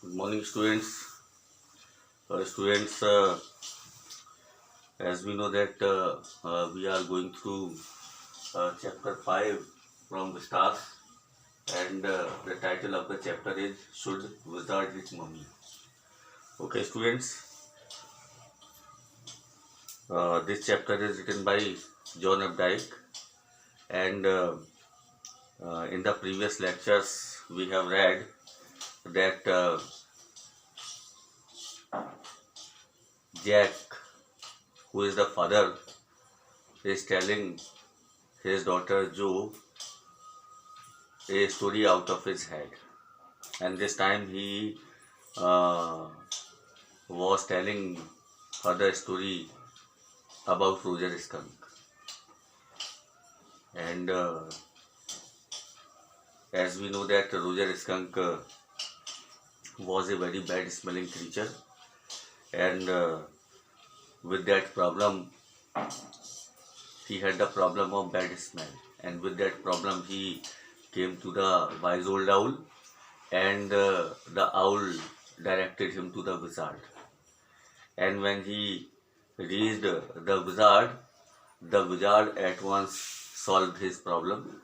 Good morning, students. Students, as we know that we are going through chapter 5 from Vistas, and the title of the chapter is "Should Wizard Hit Mummy?" Okay, students. This chapter is written by John Updike, and in the previous lectures we have read that Jack, who is the father, is telling his daughter Jo a story out of his head, and this time he uh, was telling her the story about Roger Skunk. And as we know that Roger Skunk was a very bad smelling creature, and with that problem he had the problem of bad smell, and with that problem he came to the wise old owl, and the owl directed him to the wizard. And when he reached the wizard at once solved his problem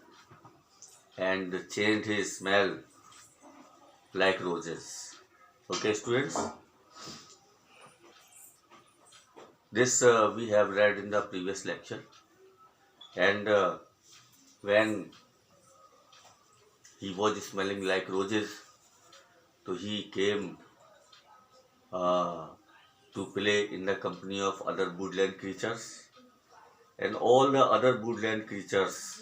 and changed his smell like roses. Okay, students, this we have read in the previous lecture, and when he was smelling like roses, so he came uh, to play in the company of other woodland creatures, and all the other woodland creatures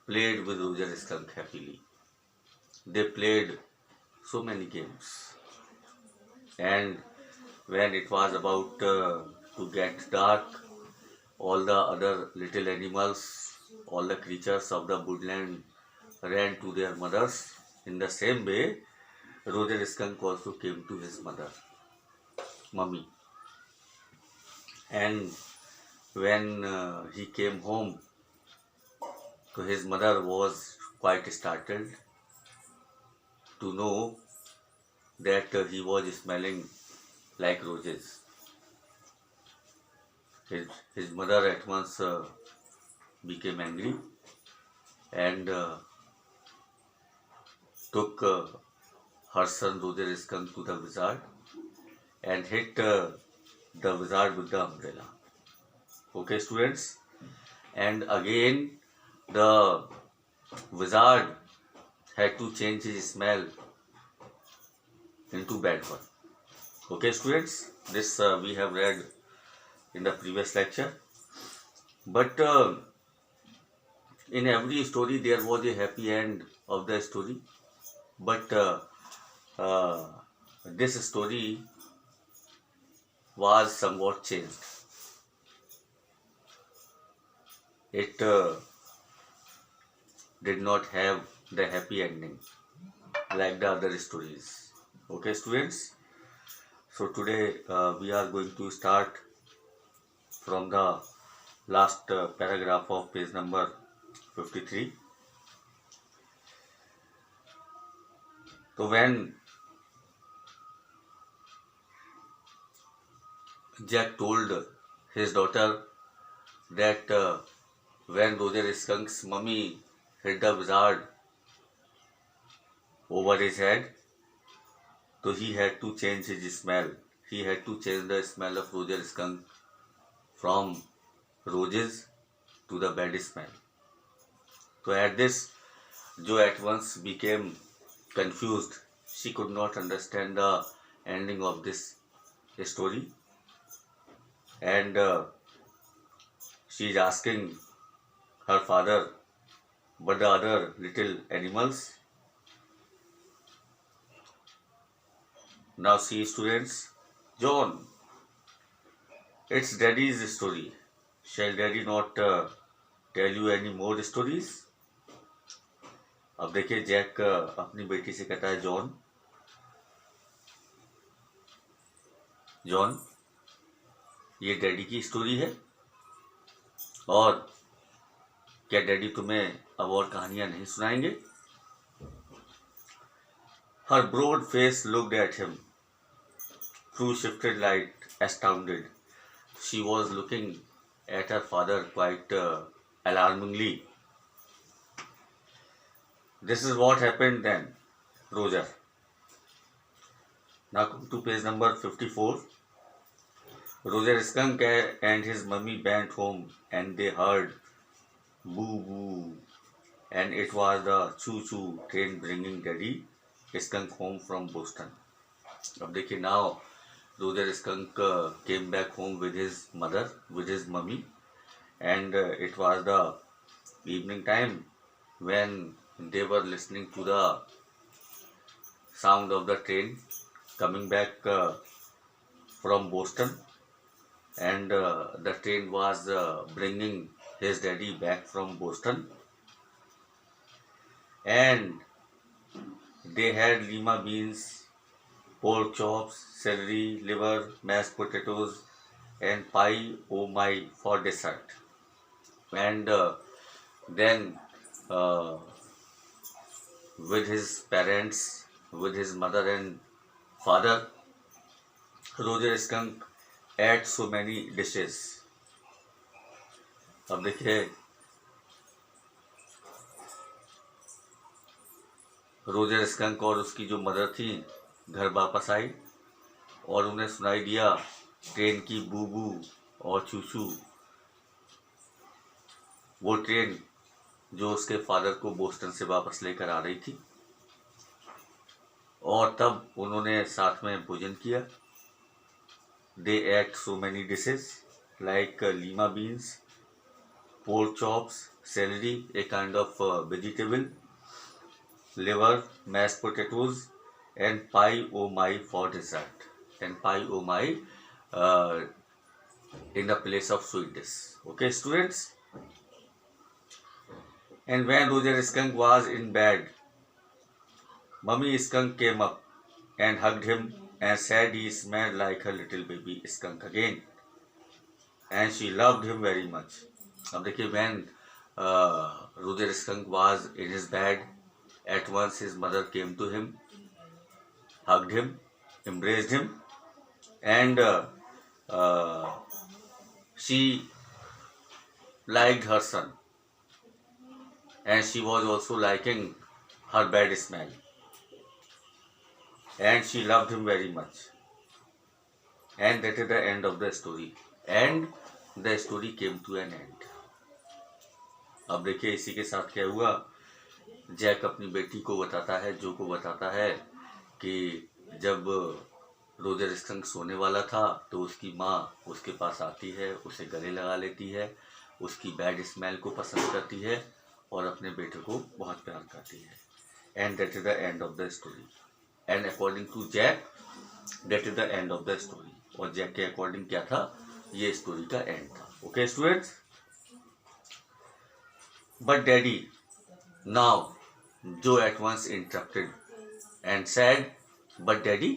played with Roger Skunk happily. They played so many games, and when it was about to get dark, all the other little animals, all the creatures of the woodland ran to their mothers. In the same way, Roger Skunk also came to his mother, Mummy. And when he came home, so his mother was quite startled to know that he was smelling like roses. His mother at once became angry and took her son Roger Skunk to the wizard and hit the wizard with the umbrella. Okay, students? And again, the wizard had to change his smell into bad one. Okay, students? This we have read in the previous lecture. But in every story, there was a happy end of the story. But uh, this story was somewhat changed. It did not have the happy ending like the other stories. Okay, students? So today we are going to start from the last paragraph of page number 53. So when Jack told his daughter that when Roger Skunk's mummy hit the wizard over his head, so he had to change his smell. He had to change the smell of Roger Skunk from roses to the bad smell. So at this, Jo at once became confused. She could not understand the ending of this story, and she is asking her father, but the other little animals. Now see, students, John, it's daddy's story. Shall daddy not tell you any more stories? अब देखिए Jack अपनी बेटी से कहता है, John, John, ये daddy की story है, और क्या डैडी तुम्हें अब और कहानियां नहीं सुनाएंगे? Her broad face looked at him through shifted light, astounded. She was looking at her father quite alarmingly. This is what happened then, Roger. Now come to page number 54. Roger Skunk and his mummy went home and they heard boo boo, and it was the choo choo train bringing Daddy Skunk home from Boston. अब देखिए now Roger Skunk came back home with his mother, with his mummy, and it was the evening time when they were listening to the sound of the train coming back from Boston, and the train was bringing his daddy back from Boston, and they had lima beans, pork chops, celery, liver, mashed potatoes, and pie oh my for dessert. And then uh, with his parents, with his mother and father, Roger Skunk ate so many dishes. अब देखिए Roger skunk और उसकी जो mother थी घर वापस आई और उन्हें सुनाई दिया ट्रेन की बू बू और चूचू, वो ट्रेन जो उसके फादर को बोस्टन से वापस लेकर आ रही थी। और तब उन्होंने साथ में भोजन किया। They ate so many dishes like lima beans, pork chops, celery, a kind of vegetable, liver, mashed potatoes, and pie oh my for dessert. And pie oh my uh, in the place of sweet dish. Okay, students? And when Roger Skunk was in bed, Mummy Skunk came up and hugged him and said he smelled like a little baby skunk again. And she loved him very much. अब देखिए when Roger Skunk was in his bed, at once his mother came to him, hugged him, embraced him, and she liked her son, and she was also liking her bad smell, and she loved him very much. And that is the end of the story. And the story came to an end. अब देखिए इसी के साथ क्या हुआ, Jack अपनी बेटी को बताता है, जो को बताता है कि जब रोजर स्कंक सोने वाला था तो उसकी माँ उसके पास आती है, उसे गले लगा लेती है, उसकी बैड स्मेल को पसंद करती है और अपने बेटे को बहुत प्यार करती है। And that is the end of the story. And according to Jack that is the end of the story. और जैक के अकॉर्डिंग क्या था, ये स्टोरी का एंड था। Okay students, but daddy now जो at once interrupted and said, but daddy,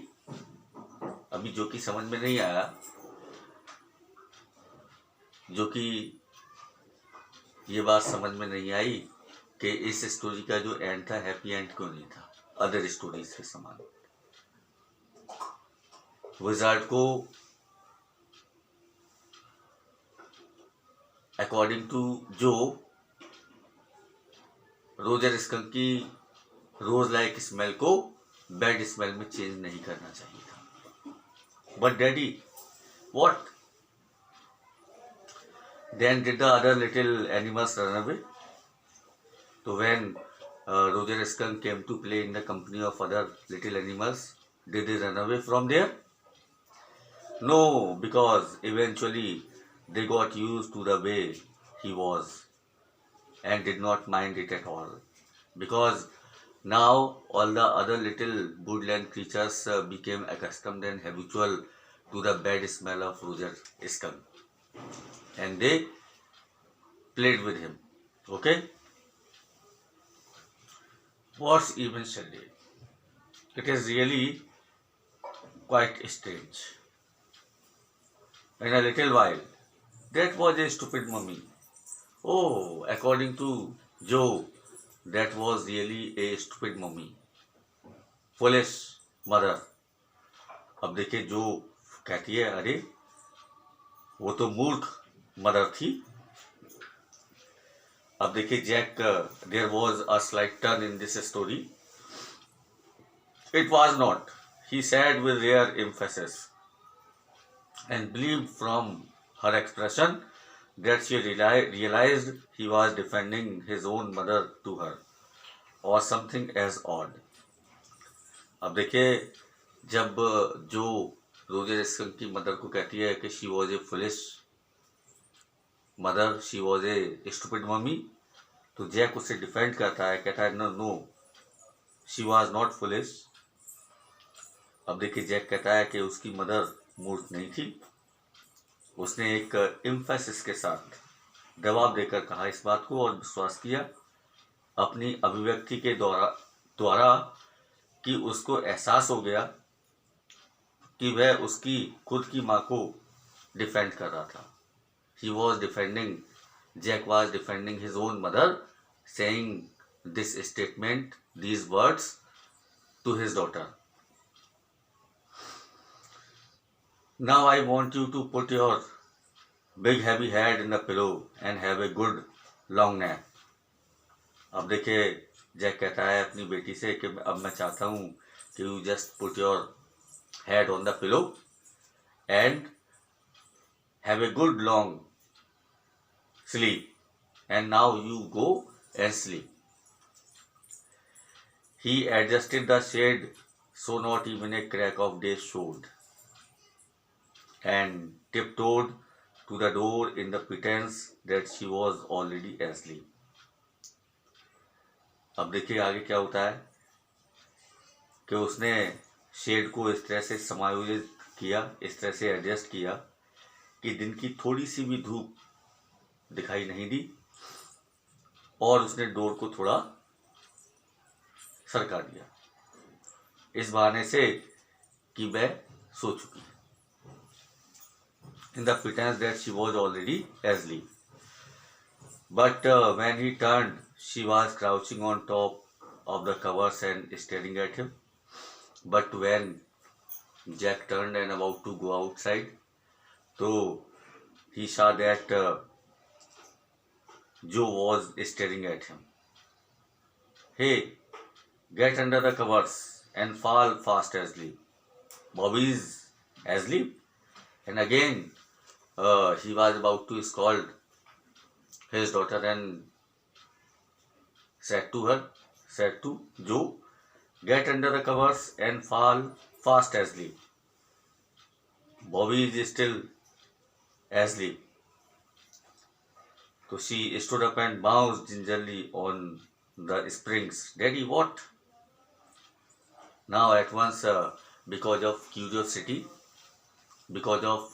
अभी जो कि समझ में नहीं आया, जो कि ये बात समझ में नहीं आई कि इस स्टोरी का जो एंड था हैप्पी एंड क्यों नहीं था अदर स्टोरीज के समान। विजार्ड को अकॉर्डिंग टू जो रोजर स्कंक की रोज लाइक स्मेल को बैड स्मेल में चेंज नहीं करना चाहिए था। But daddy what? Then did the other little animals run away? तो when Roger Skunk came to play in the company of other little animals, did they run away from there? No, because eventually they got used to the way he was and did not mind it at all. Because now all the other little woodland creatures became accustomed and habitual to the bad smell of Roger Skunk, and they played with him. Okay? What's even Sunday? It is really quite strange. In a little while, that was a stupid mummy. Oh, according to Joe, that was really a stupid mummy. Foolish mother. अब देखिए जो कहती है अरे वो तो मूर्ख mother थी। अब देखिए Jack, there was a slight turn in this story. It was not, he said with rare emphasis, and believed from her expression that she realized he was defending his own mother to her, or something as odd. अब देखिए जब जो Roger Skunk की mother को कहती है कि she was a foolish mother, she was a stupid mummy, तो जैक उससे डिफेंड करता है, कहता है no no, she was not foolish. अब देखिए जैक कहता है कि उसकी मदर मूर्ख नहीं थी। उसने एक एम्फेसिस के साथ जवाब देकर कहा इस बात को और विश्वास किया अपनी अभिव्यक्ति के द्वारा कि उसको एहसास हो गया कि वह उसकी खुद की माँ को डिफेंड कर रहा था। He was defending, Jack was defending his own mother, saying this statement, these words to his daughter. Now I want you to put your big heavy head in the pillow and have a good long nap. अब देखिए Jack कहता है अपनी बेटी से कि अब मैं चाहता हूँ कि you just put your head on the pillow and have a good long sleep, and now you go and sleep. He adjusted the shade so not even a crack of day showed, and tiptoed to the door in the pretense that she was already asleep. अब देखिए आगे क्या होता है कि उसने shade को इस तरह से समायोजित किया, इस तरह से एडजस्ट किया कि दिन की थोड़ी सी भी धूप दिखाई नहीं दी, और उसने डोर को थोड़ा सरका दिया इस बहाने से कि वह सो चुकी है, in the pretense that she was already asleep. But when he turned, she was crouching on top of the covers and staring at him. But when Jack turned and about to go outside, so he saw that Joe was staring at him. Hey, get under the covers and fall fast asleep. Bobby's asleep. And again, he was about to scold his daughter and said to Joe, get under the covers and fall fast asleep. Bobby is still asleep. So she stood up and bounced gingerly on the springs. Daddy, what? Now at once, because of curiosity, because of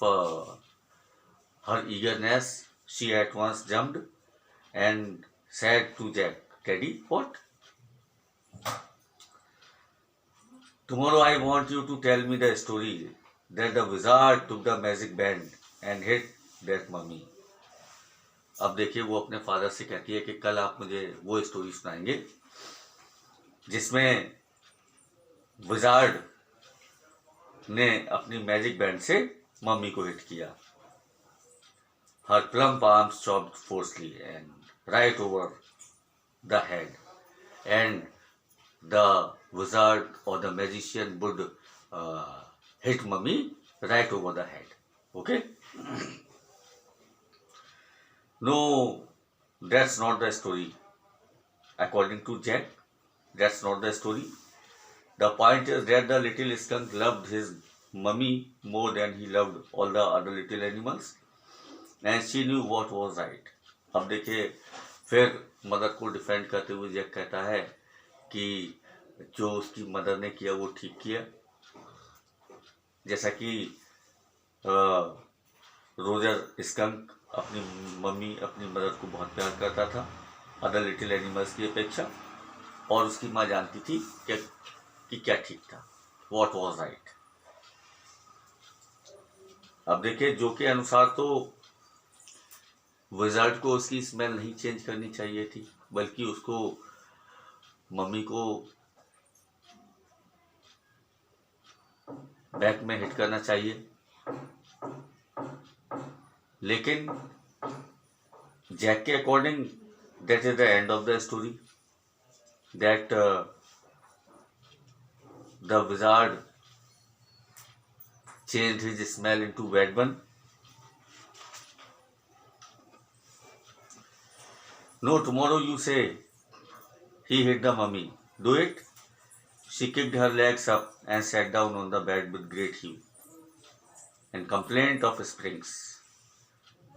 her eagerness, she at once jumped and said to Jack, Daddy, what? Tomorrow I want you to tell me the story that the wizard took the magic band and hit that mummy. अब देखिए वो अपने father से कहती है कि कल आप मुझे वो स्टोरी सुनाएंगे जिसमें विजार्ड ने अपनी मैजिक बैंड से मम्मी को हिट किया. Her plump arms chopped forcefully and right over the head, and the wizard or the magician would hit mummy right over the head. Okay? No, that's not the story. According to Jack, that's not the story. The point is that the little skunk loved his mummy more than he loved all the other little animals, and she knew what was right. अब देखिए फिर mother को defend करते हुए Jack कहता है कि जो उसकी मदर ने किया वो ठीक किया. जैसा कि रोजर स्कंक अपनी मम्मी अपनी मदर को बहुत प्यार करता था अदर लिटिल एनिमल्स की अपेक्षा, और उसकी माँ जानती थी कि क्या ठीक था, व्हाट वाज राइट. अब देखिए जो के अनुसार तो विजार्ड को उसकी स्मेल नहीं चेंज करनी चाहिए थी, बल्कि उसको मम्मी को बैक में हिट करना चाहिए, लेकिन जैक के according that is the end of the story, that the wizard changed his smell into bad one. No, tomorrow you say he hit the mummy. Do it. She kicked her legs up and sat down on the bed with great hue and complained of springs,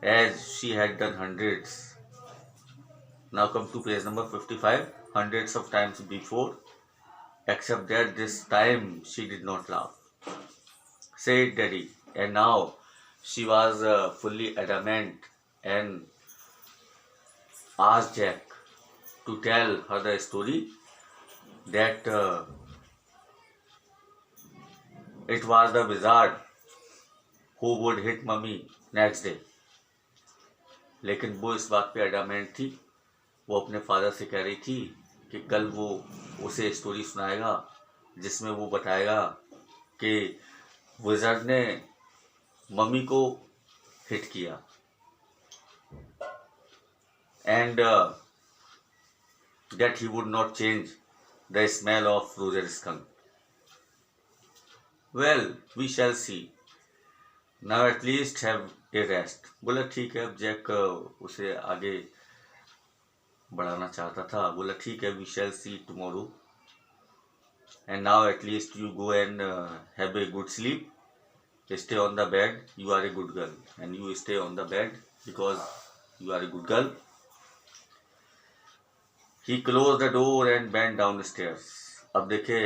as she had done hundreds. Now come to page number 55. Hundreds of times before, except that this time she did not laugh. Say it, Daddy. And now she was fully adamant and asked Jack to tell her the story that it was the wizard who would hit mummy next day. लेकिन वो इस बात पे adamant थी, वो अपने father से कह रही थी कि कल वो उसे स्टोरी सुनाएगा जिसमें वो बताएगा कि विज़ार्ड ने मम्मी को हिट किया and that he would not change the smell of Roger skunk. Well, we shall see. Now at least have a rest. बोला ठीक है. अब जैक उसे आगे बढ़ाना चाहता था. बोला ठीक है, we shall see tomorrow. And now at least you go and have a good sleep. Stay on the bed. You are a good girl, and you stay on the bed because you are a good girl. He closed the door and went downstairs. अब देखे,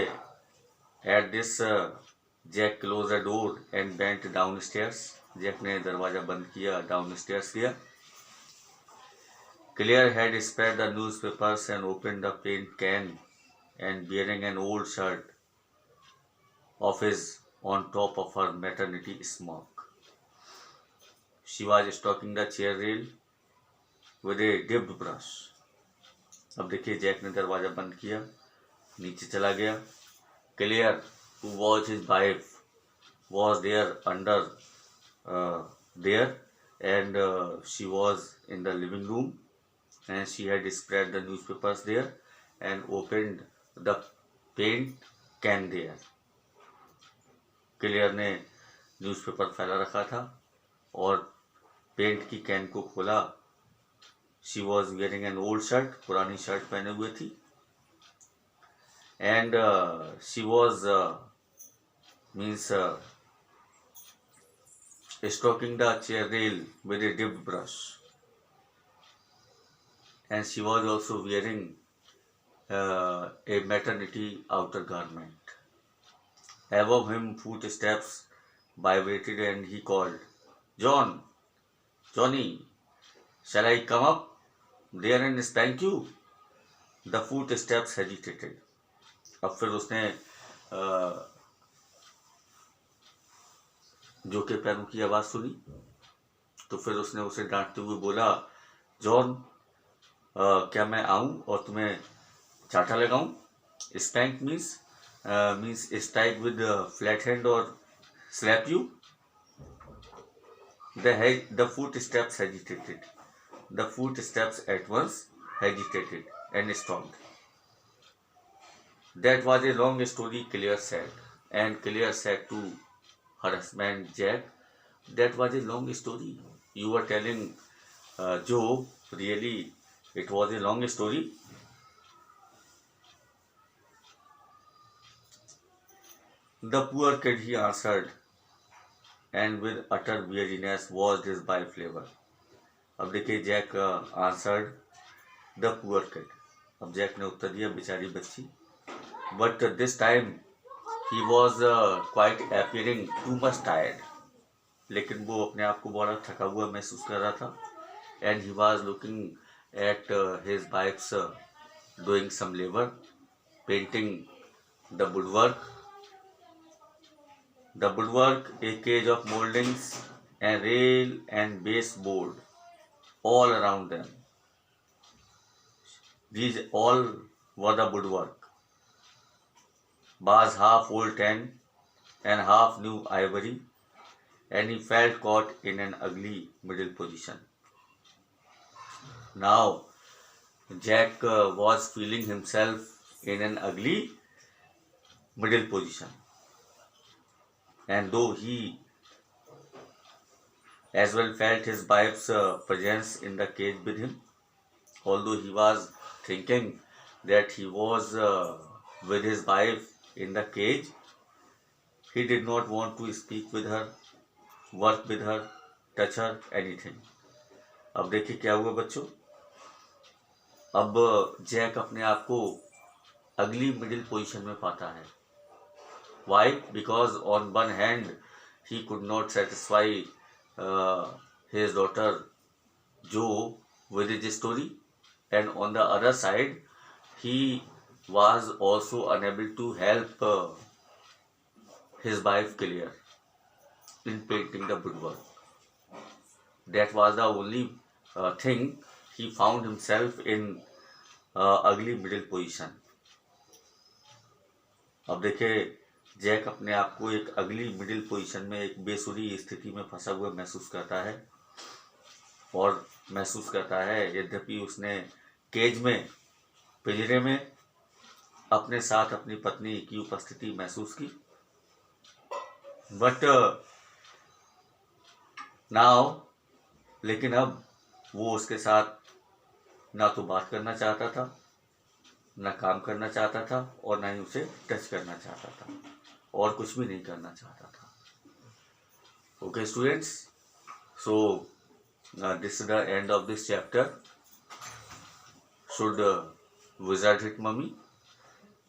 at this Jack closed the door and went downstairs. Jack ने दरवाजा बंद किया, downstairs गया. Claire had spread the newspapers and opened the paint can, and wearing an old shirt of his on top of her maternity smock. She was stroking the chair rail with a dipped brush. अब देखिए, Jack ने दरवाजा बंद किया, नीचे चला गया. Claire, who was his wife, was there under there, and she was in the living room, and she had spread the newspapers there and opened the paint can there. Clear ने newspaper फैला रखा था और paint की can को खोला. She was wearing an old shirt. पुरानी shirt पहने हुए थी. And she was means stroking the chair rail with A dipped brush. And she was also wearing a maternity outer garment. Above him, footsteps vibrated and he called, "John, Johnny, shall I come up there and spank you?" The footsteps hesitated. अब फिर उसने जो के पैरों की आवाज़ सुनी, तो फिर उसने उसे डांटते हुए बोला, जॉन, क्या मैं आऊँ और तुम्हें चाटा लगाऊं? Spank means strike with flat hand और slap you. The footsteps hesitated. The footsteps at once hesitated and stopped. That was a long story, Claire said. And Claire said to her husband Jack, that was a long story. You were telling Joe, really, it was a long story. The poor kid, he answered, and with utter weariness washed his biflavor. अब देखिए, Jack answered the poor kid. अब Jack ने उत्तर दिया, बेचारी बच्ची. But this time he was quite appearing too much tired. लेकिन वो अपने आप को बड़ा थका हुआ महसूस कर रहा था. And he was looking at his wife's doing some labor, painting the woodwork. The woodwork, a cage of moldings, and rail and baseboard all around them. These all were the woodwork. Was half old tan and half new ivory, and he felt caught in an ugly middle position. Now, Jack was feeling himself in an ugly middle position, and though he as well felt his wife's presence in the cage with him, although he was thinking that he was with his wife in the cage, he did not want to speak with her, work with her, touch her, anything. अब देखिए क्या हुआ बच्चों, अब Jack अपने आप को अगली मिडिल पोजीशन में पाता है. Why? Because on one hand he could not satisfy his daughter Joe with his story, and on the other side he was also unable to help his wife Claire in painting the woodwork. That was the only thing he found himself in ugly middle position. अब देखिए Jack अपने आप को एक अगली middle position में, एक बेसुरी स्थिति में फंसा हुआ महसूस करता है, और महसूस करता है यद्यपि उसने केज में, पिंजरे में अपने साथ अपनी पत्नी की उपस्थिति महसूस की, बट नाउ, लेकिन अब वो उसके साथ ना तो बात करना चाहता था, ना काम करना चाहता था, और ना ही उसे टच करना चाहता था, और कुछ भी नहीं करना चाहता था. Okay students, so this is the end of this chapter. Should wizard hit mummy?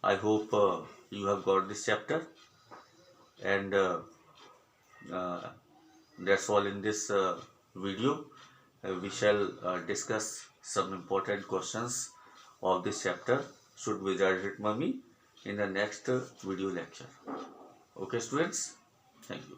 I hope you have got this chapter, and that's all in this video. We shall discuss some important questions of this chapter, should wizard hit mummy, in the next video lecture. Okay students, thank you.